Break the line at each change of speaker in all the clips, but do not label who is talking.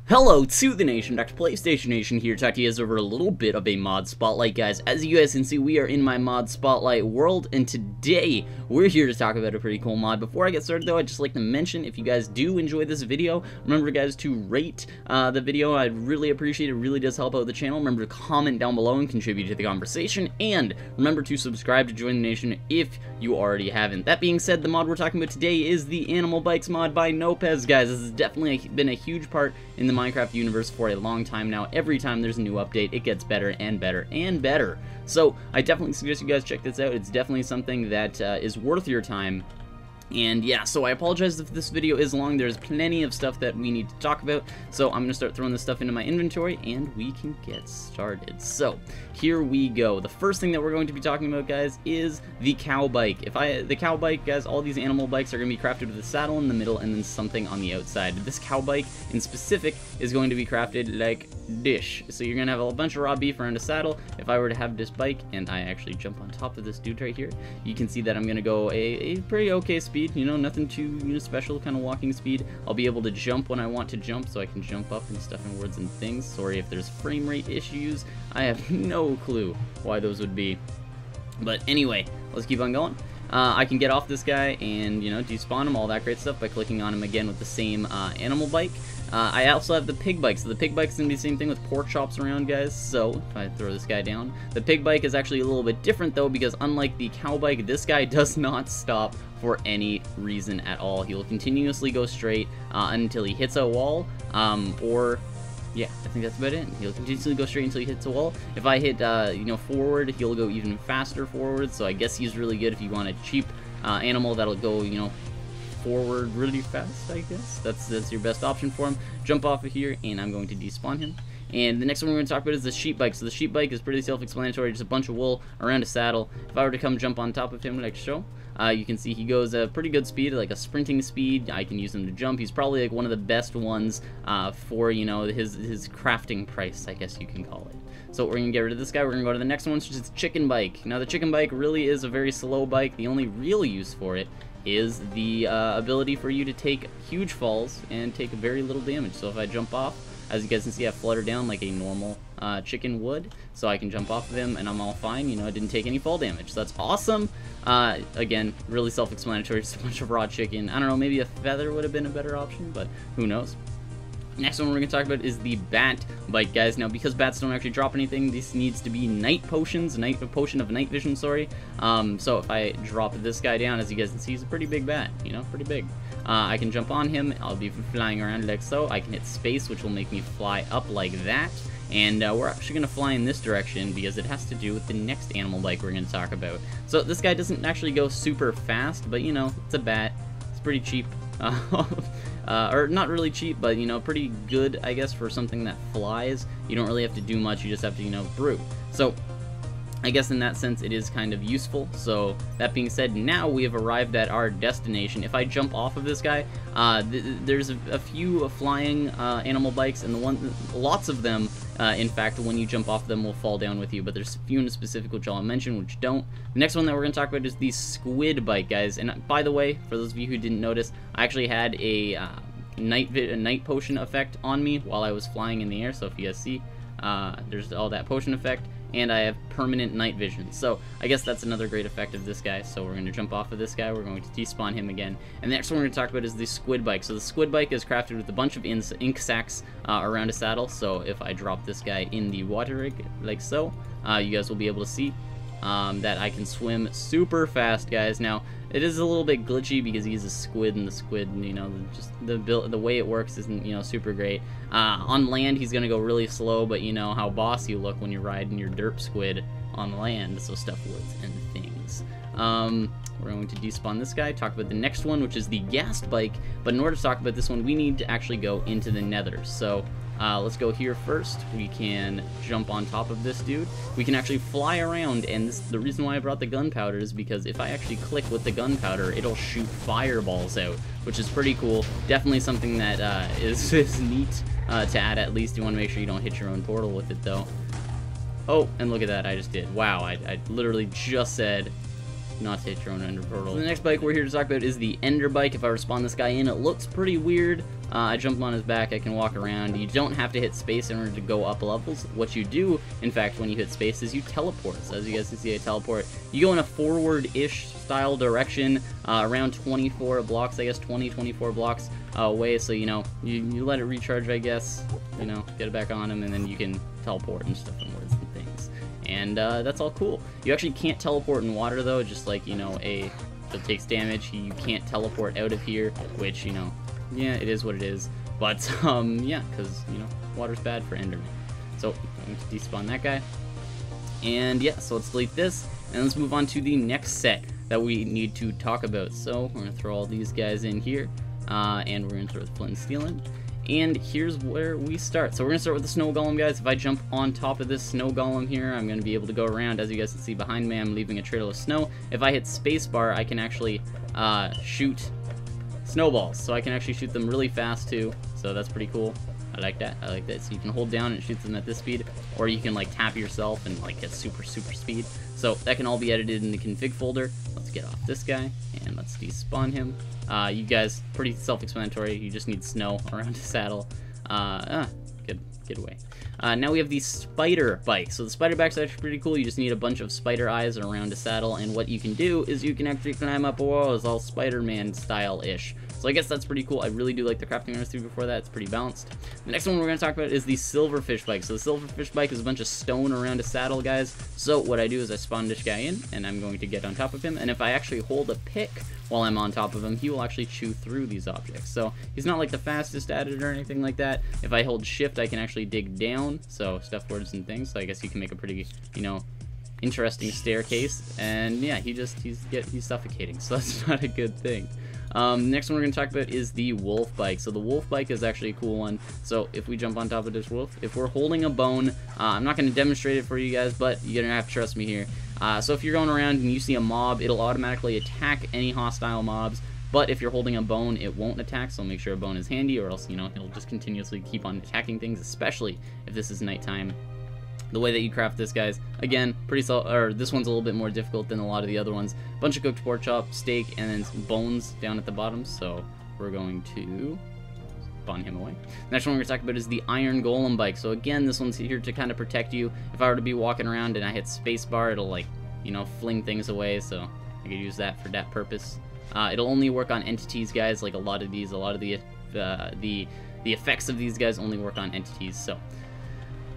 Hello to the nation, Dr. PlayStation Nation here, talking to you guys over a little bit of a mod spotlight, guys. As you guys can see, we are in my mod spotlight world, and today we're here to talk about a pretty cool mod. Before I get started though, I'd just like to mention, if you guys do enjoy this video, remember guys to rate the video. I'd really appreciate it. It really does help out the channel. Remember to comment down below and contribute to the conversation, and remember to subscribe to join the nation if you already haven't. That being said, the mod we're talking about today is the Animal Bikes mod by Nopez, guys. This has definitely been a huge part in the Minecraft universe for a long time now. Every time there's a new update, it gets better and better and better. So I definitely suggest you guys check this out. It's definitely something that is worth your time. And yeah, so I apologize if this video is long. There's plenty of stuff that we need to talk about, so I'm going to start throwing this stuff into my inventory, and we can get started. So, here we go. The first thing that we're going to be talking about, guys, is the cow bike. The cow bike, guys, all these animal bikes are going to be crafted with a saddle in the middle and then something on the outside. This cow bike, in specific, is going to be crafted like this. So you're going to have a bunch of raw beef around a saddle. If I were to have this bike, and I actually jump on top of this dude right here, you can see that I'm going to go a pretty okay speed. You know, nothing too special, kind of walking speed. I'll be able to jump when I want to jump, so I can jump up and stuff in words and things. Sorry if there's frame rate issues. I have no clue why those would be. But anyway, let's keep on going. I can get off this guy and, you know, despawn him, all that great stuff, by clicking on him again with the same animal bike. I also have the pig bike, so the pig bike's gonna be the same thing with pork chops around, guys. So if I throw this guy down, the pig bike is actually a little bit different though, because unlike the cow bike, this guy does not stop for any reason at all. He will continuously go straight until he hits a wall, or yeah, I think that's about it. He'll continuously go straight until he hits a wall. If I hit, you know, forward, he'll go even faster forward. So I guess he's really good if you want a cheap animal that'll go, you know, forward really fast. I guess that's your best option for him. Jump off of here, and I'm going to despawn him. And the next one we're going to talk about is the sheep bike. So the sheep bike is pretty self-explanatory, just a bunch of wool around a saddle. If I were to come jump on top of him like so, you can see he goes a pretty good speed, like a sprinting speed. I can use him to jump. He's probably like one of the best ones for, you know, his crafting price, I guess you can call it. So we're going to get rid of this guy. We're going to go to the next one, which is the chicken bike. Now the chicken bike really is a very slow bike. The only real use for it is the ability for you to take huge falls and take very little damage. So if I jump off, as you guys can see, I flutter down like a normal chicken would, so I can jump off of him and I'm all fine. You know, I didn't take any fall damage, so that's awesome. Again, really self-explanatory, just a bunch of raw chicken. I don't know, maybe a feather would have been a better option, but who knows. Next one we're going to talk about is the bat bike, guys. Now, because bats don't actually drop anything, this needs to be night potions, a potion of night vision, sorry. So if I drop this guy down, as you guys can see, he's a pretty big bat, you know, pretty big. I can jump on him, I'll be flying around like so. I can hit space, which will make me fly up like that. And we're actually going to fly in this direction because it has to do with the next animal bike we're going to talk about. So this guy doesn't actually go super fast, but, you know, it's a bat. It's pretty cheap. Or not really cheap, but, you know, pretty good, I guess, for something that flies. You don't really have to do much, you just have to, you know, brew. So I guess in that sense it is kind of useful. So that being said, now we have arrived at our destination. If I jump off of this guy, there's a few flying animal bikes, and lots of them, in fact, when you jump off them will fall down with you, but there's a few in specific which I'll mention which don't. The next one that we're going to talk about is the squid bike, guys. And by the way, for those of you who didn't notice, I actually had a night potion effect on me while I was flying in the air. So if you guys see, there's all that potion effect, and I have permanent night vision. So I guess that's another great effect of this guy. So we're going to jump off of this guy, we're going to despawn him again. And the next one we're going to talk about is the squid bike. So the squid bike is crafted with a bunch of ink sacs around a saddle. So if I drop this guy in the water rig like so, you guys will be able to see that I can swim super fast, guys. Now it is a little bit glitchy because he's a squid, and the squid, you know, just the way it works isn't, you know, super great. On land he's gonna go really slow, but you know how boss you look when you're riding your derp squid on land, so stuff woods and things. We're going to despawn this guy, talk about the next one, which is the ghast bike. But in order to talk about this one, we need to actually go into the nether. So let's go here first. We can jump on top of this dude. We can actually fly around, and the reason why I brought the gunpowder is because if I actually click with the gunpowder, it'll shoot fireballs out, which is pretty cool. Definitely something that is neat to add. At least you want to make sure you don't hit your own portal with it, though. Oh, and look at that, I just did. Wow, I literally just said not to hit your own ender portal. So the next bike we're here to talk about is the Ender bike. If I respawn this guy in, it looks pretty weird. I jump on his back, I can walk around. You don't have to hit space in order to go up levels. What you do, in fact, when you hit space is you teleport. So as you guys can see, I teleport. You go in a forward-ish style direction, around 24 blocks, I guess, 24 blocks away. So, you know, you let it recharge, I guess, you know, get it back on him, and then you can teleport and stuff inwards and things. And that's all cool. You actually can't teleport in water, though, just like, you know, if it takes damage, you can't teleport out of here, which, you know, yeah, it is what it is. But, yeah, because, you know, water's bad for Enderman. So, I'm going to despawn that guy. And, yeah, so let's delete this, and let's move on to the next set that we need to talk about. So, we're going to throw all these guys in here, and we're going to throw the flint and steel in. And here's where we start. So we're going to start with the snow golem, guys. If I jump on top of this snow golem here, I'm going to be able to go around. As you guys can see behind me, I'm leaving a trail of snow. If I hit spacebar, I can actually shoot snowballs. So I can actually shoot them really fast too. So that's pretty cool. I like that. I like that. So you can hold down and shoot them at this speed, or you can like tap yourself and like get super speed. So that can all be edited in the config folder. Let's get off this guy and let's despawn him. You guys, pretty self-explanatory. You just need snow around a saddle. Get away. Now we have the spider bike. So the spider bike's actually pretty cool. You just need a bunch of spider eyes around a saddle, and what you can do is you can actually climb up a wall. It's all Spider-Man style-ish. So I guess that's pretty cool. I really do like the crafting recipe before that. It's pretty balanced. The next one we're going to talk about is the silverfish bike. So the silverfish bike is a bunch of stone around a saddle, guys. So what I do is I spawn this guy in, and I'm going to get on top of him. And if I actually hold a pick while I'm on top of him, he will actually chew through these objects. So he's not like the fastest at it or anything like that. If I hold shift, I can actually dig down. So stuff words and things. So I guess you can make a pretty, you know, interesting staircase. And yeah, he's suffocating. So that's not a good thing. Next one we're going to talk about is the wolf bike. So the wolf bike is actually a cool one. So if we jump on top of this wolf, if we're holding a bone, I'm not going to demonstrate it for you guys, but you're going to have to trust me here. So if you're going around and you see a mob, it'll automatically attack any hostile mobs. But if you're holding a bone, it won't attack, so make sure a bone is handy, or else, you know, it'll just continuously keep on attacking things, especially if this is nighttime. The way that you craft this, guys, again, this one's a little bit more difficult than a lot of the other ones. Bunch of cooked pork chop, steak, and then some bones down at the bottom. So we're going to spawn him away. Next one we're going to talk about is the iron golem bike. So again, this one's here to kind of protect you. If I were to be walking around and I hit spacebar, it'll like, you know, fling things away. So I could use that for that purpose. It'll only work on entities, guys. Like a lot of the effects of these guys only work on entities. So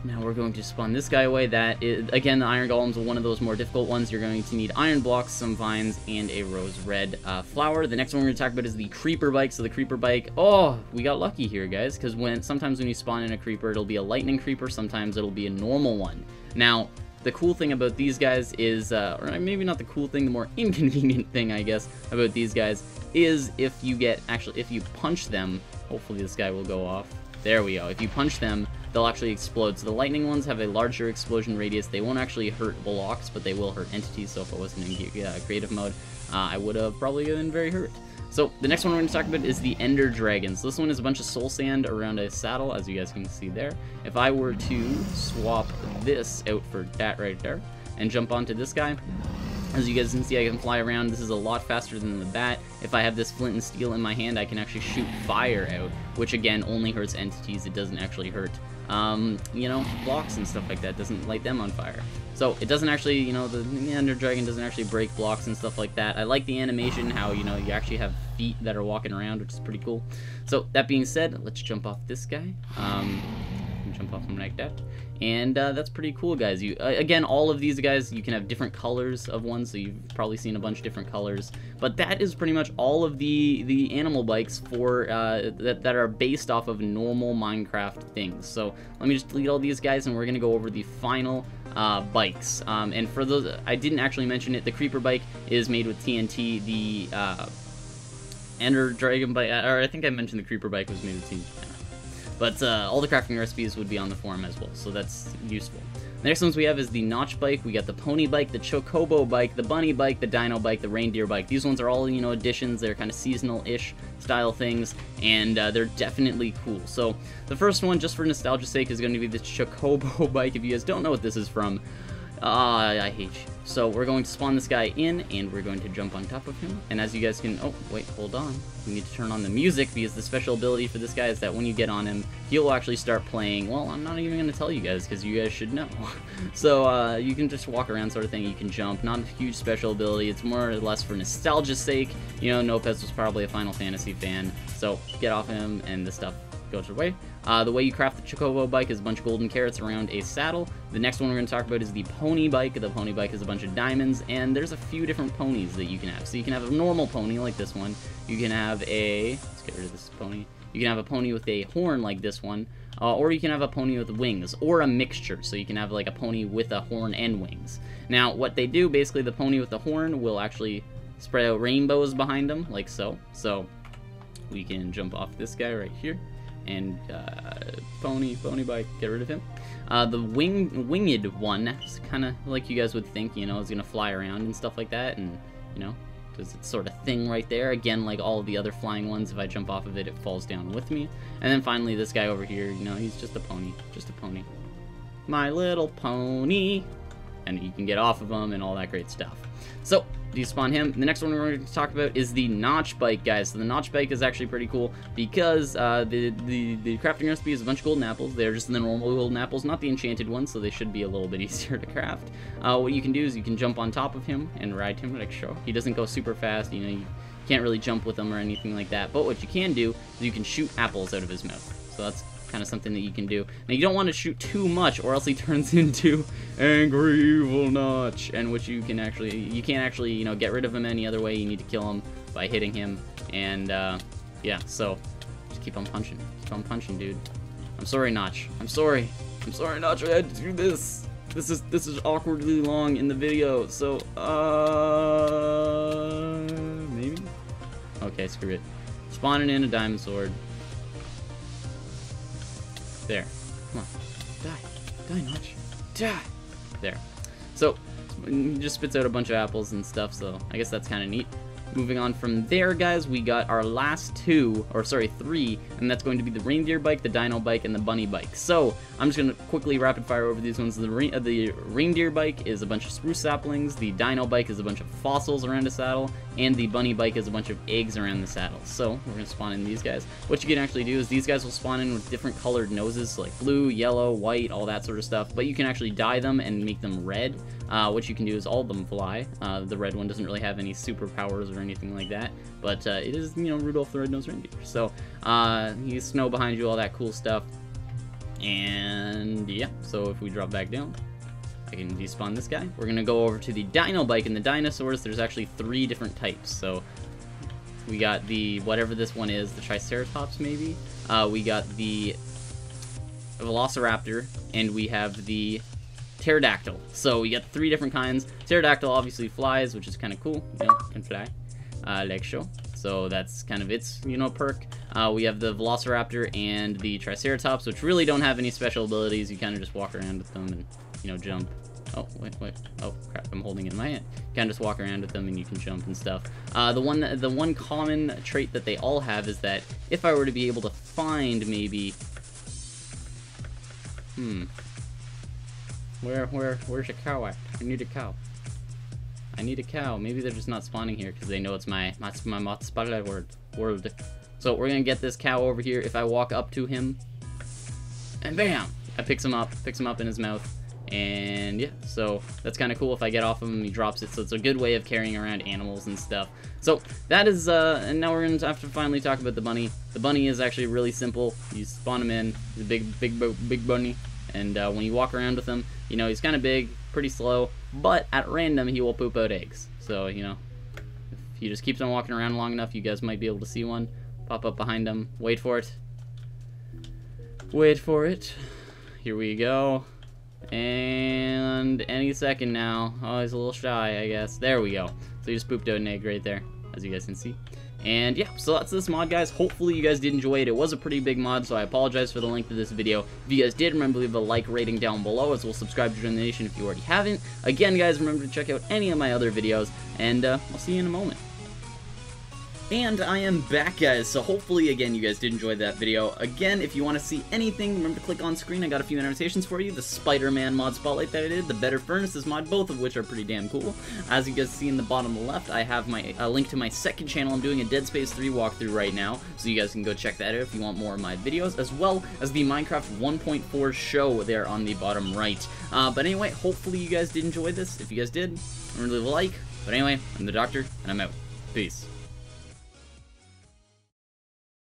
now we're going to spawn this guy away. That is, again, the iron golem's one of those more difficult ones. You're going to need iron blocks, some vines, and a rose red flower. The next one we're going to talk about is the creeper bike. So the creeper bike, oh, we got lucky here, guys, because sometimes when you spawn in a creeper, it'll be a lightning creeper, sometimes it'll be a normal one. Now, the cool thing about these guys is, or maybe not the cool thing, the more inconvenient thing, I guess, about these guys is if you punch them, hopefully this guy will go off. There we go. If you punch them, they'll actually explode. So the lightning ones have a larger explosion radius. They won't actually hurt blocks, but they will hurt entities. So if I wasn't in creative mode, I would have probably been very hurt. So the next one we're going to talk about is the Ender Dragon. So this one is a bunch of soul sand around a saddle, as you guys can see there. If I were to swap this out for that right there and jump onto this guy, as you guys can see, I can fly around. This is a lot faster than the bat. If I have this flint and steel in my hand, I can actually shoot fire out, which again only hurts entities. It doesn't actually hurt, you know, blocks and stuff like that. It doesn't light them on fire. So it doesn't actually, you know, the Ender Dragon doesn't actually break blocks and stuff like that. I like the animation, how, you know, you actually have feet that are walking around, which is pretty cool. So that being said, let's jump off this guy. Jump off him like that. And that's pretty cool, guys. Again, all of these guys, you can have different colors of ones, so you've probably seen a bunch of different colors. But that is pretty much all of the animal bikes for that are based off of normal Minecraft things. So let me just delete all these guys, and we're gonna go over the final bikes. And for those, I didn't actually mention it, the creeper bike is made with TNT. The Ender Dragon bike, or I think I mentioned the creeper bike was made with TNT. But all the crafting recipes would be on the forum as well, so that's useful. The next ones we have is the Notch bike. We got the Pony bike, the Chocobo bike, the Bunny bike, the Dino bike, the Reindeer bike. These ones are all, you know, additions. They're kind of seasonal-ish style things, and they're definitely cool. So the first one, just for nostalgia's sake, is going to be the Chocobo bike. If you guys don't know what this is from, I hate you. So we're going to spawn this guy in, and we're going to jump on top of him. And as you guys can... Oh, wait, hold on. We need to turn on the music, because the special ability for this guy is that when you get on him, he'll actually start playing... Well, I'm not even going to tell you guys, because you guys should know. So, you can just walk around sort of thing. You can jump. Not a huge special ability. It's more or less for nostalgia's sake. You know, Nopez was probably a Final Fantasy fan. So, get off him, and the stuff goes away. The way you craft the Chocobo bike is a bunch of golden carrots around a saddle. The next one we're going to talk about is the pony bike. The pony bike is a bunch of diamonds, and there's a few different ponies that you can have. So you can have a normal pony like this one. You can have a... Let's get rid of this pony. You can have a pony with a horn like this one, or you can have a pony with wings, or a mixture. So you can have like a pony with a horn and wings. Now, what they do, basically, the pony with the horn will actually spread out rainbows behind them, like so. So we can jump off this guy right here. And pony bike, get rid of him. The winged one is kind of like you guys would think, you know, is gonna fly around and stuff like that, and you know, does its sort of thing right there. Again, like all of the other flying ones, if I jump off of it, it falls down with me. And then finally, this guy over here, you know, he's just a pony, My Little Pony, and you can get off of him and all that great stuff. So, despawn him. The next one we're going to talk about is the Notch bike, guys. So the Notch bike is actually pretty cool because the crafting recipe is a bunch of golden apples. They're just the normal golden apples, not the enchanted ones, so they should be a little bit easier to craft. What you can do is you can jump on top of him and ride him like so. He doesn't go super fast, you know, you can't really jump with him or anything like that, but what you can do is you can shoot apples out of his mouth. So that's kind of something that you can do. Now you don't want to shoot too much or else he turns into Angry Evil Notch, and which you can't actually, you know, get rid of him any other way. You need to kill him by hitting him, and yeah, so just keep on punching, dude. I'm sorry, Notch. I'm sorry, Notch, I had to do this. This is awkwardly long in the video, so maybe? Okay, screw it. Spawning in a diamond sword. There. Come on. Die, Notch. Die! There. So, he just spits out a bunch of apples and stuff, so I guess that's kind of neat. Moving on from there, guys, we got our last three, and that's going to be the reindeer bike, the dino bike, and the bunny bike. So, I'm just going to quickly rapid fire over these ones. The reindeer bike is a bunch of spruce saplings, the dino bike is a bunch of fossils around a saddle, and the bunny bike is a bunch of eggs around the saddle. So, we're going to spawn in these guys. What you can actually do is these guys will spawn in with different colored noses, so like blue, yellow, white, all that sort of stuff, but you can actually dye them and make them red. What you can do is all of them fly. The red one doesn't really have any superpowers or anything like that, but it is, you know, Rudolph the Red-Nosed Reindeer. So, he's snow behind you, all that cool stuff. And yeah, so if we drop back down, I can despawn this guy. We're gonna go over to the dino bike, and the dinosaurs, there's actually 3 different types. So we got the, whatever this one is, the Triceratops maybe. We got the Velociraptor, and we have the Pterodactyl. So we got 3 different kinds. Pterodactyl obviously flies, which is kind of cool, you know, can fly, like so. So that's kind of its, you know, perk. We have the Velociraptor and the Triceratops, which really don't have any special abilities. You kind of just walk around with them and, you know, jump. Oh, wait. Oh, crap, I'm holding it in my hand. You kind of just walk around with them and you can jump and stuff. The one common trait that they all have is that if I were to be able to find maybe... Where's a cow at? I need a cow. Maybe they're just not spawning here because they know it's my spotlight world. So we're gonna get this cow over here. If I walk up to him, and bam, I picks him up in his mouth, and yeah, so that's kind of cool. If I get off of him, he drops it. So it's a good way of carrying around animals and stuff. So that is, and now we're gonna have to finally talk about the bunny. The bunny is actually really simple. You spawn him in, the big bunny, and when you walk around with him, you know, he's kind of big, pretty slow, but at random he will poop out eggs. So, you know, if he just keeps on walking around long enough, you guys might be able to see one pop up behind him. Wait for it. Here we go. And any second now. Oh, he's a little shy, I guess. There we go. So he just pooped out an egg right there, as you guys can see. And yeah, so that's this mod, guys. Hopefully you guys did enjoy it. It was a pretty big mod, so I apologize for the length of this video. If you guys did, remember to leave a like rating down below, as well subscribe to join the nation if you already haven't. Again, guys, remember to check out any of my other videos, and I'll see you in a moment. And I am back, guys, so hopefully, again, you guys did enjoy that video. Again, if you want to see anything, remember to click on screen. I got a few annotations for you. The Spider-Man mod spotlight that I did, the Better Furnaces mod, both of which are pretty damn cool. As you guys see in the bottom left, I have my link to my second channel. I'm doing a Dead Space 3 walkthrough right now, so you guys can go check that out if you want more of my videos, as well as the Minecraft 1.4 show there on the bottom right. But anyway, hopefully you guys did enjoy this. If you guys did, remember to leave a like. But anyway, I'm the Doctor, and I'm out. Peace.